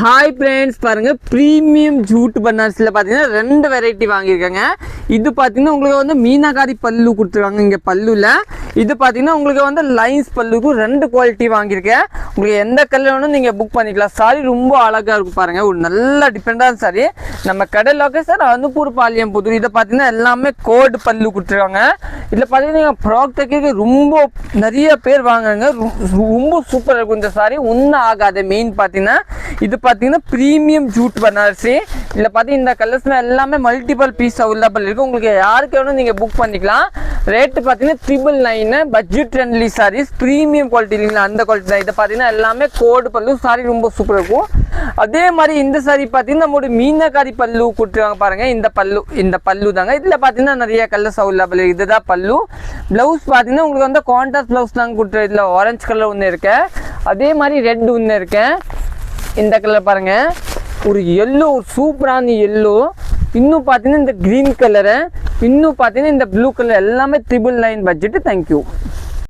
Hi friends, பாருங்கள் premium Jude பனாரஸில் பார்த்தீங்கன்னா 2 variety வாங்கியிருக்காங்க. இது பார்த்தீங்கன்னா உங்களுக்கு வந்து மீனாகாரி பல்லு கொடுத்துருவாங்க. இங்கே பல்லுவில் இது பார்த்தீங்கன்னா உங்களுக்கு வந்து லைன்ஸ் பல்லுக்கும் 2 குவாலிட்டி வாங்கியிருக்கேன். உங்களுக்கு எந்த கலர் வேணும் நீங்கள் புக் பண்ணிக்கலாம். சாரி ரொம்ப அழகாக இருக்கும் பாருங்கள், ஒரு நல்ல டிஃப்ரெண்டான சாரி. நம்ம கடை லொகேஷன் அனுப்பூர் பாளையம் புதூர். இதை பார்த்தீங்கன்னா எல்லாமே கோடு பல்லு கொடுத்துருவாங்க. இதில் பார்த்தீங்கன்னா ஃப்ராக் தைக்க ரொம்ப நிறைய பேர் வாங்குறாங்க. ரொம்ப சூப்பராக இருக்கும் இந்த சாரி, ஒன்றும் ஆகாது. மெயின் பார்த்தீங்கன்னா இது பார்த்தீங்கன்னா ப்ரீமியம் ஜூட் பனாரசி. இதில் பார்த்தீங்கன்னா இந்த கலர்ஸ்லாம் எல்லாமே மல்டிபிள் பீஸ் அவைலபிள் இருக்குது. உங்களுக்கு யாருக்கு வேணும் நீங்கள் புக் பண்ணிக்கலாம். ரேட்டு பார்த்தீங்கன்னா 999 budget friendly sarees, premium quality இல்லைங்களா, அந்த குவாலிட்டி தான். இதை பார்த்தீங்கன்னா எல்லாமே கோடு பல்லு, சாரி ரொம்ப சூப்பராக இருக்கும். அதே மாதிரி இந்த சாரி பார்த்தீங்கன்னா நம்மளுடைய மீனகாரி பல்லு கொடுத்துருவாங்க பாருங்கள். இந்த பல்லு தாங்க. இதில் பார்த்தீங்கன்னா நிறைய கலர்ஸ் அவைலபிள். இதுதான் பல்லு. ப்ளவுஸ் பார்த்தீங்கன்னா உங்களுக்கு வந்து கான்ட்ராஸ்ட் ப்ளவுஸ் தாங்க கொடுத்துரு. இதில் ஆரஞ்சு கலர் ஒன்று இருக்கேன், அதே மாதிரி ரெட் ஒன்று இருக்கேன். இந்த கலர் பாருங்க, ஒரு எல்லோ, ஒரு சூப்பரான எல்லோ. இன்னும் பார்த்தீங்கன்னா இந்த க்ரீன் கலரு, இன்னும் பார்த்தீங்கன்னா இந்த ப்ளூ கலர், எல்லாமே 999 பட்ஜெட்டு. தேங்க்யூ.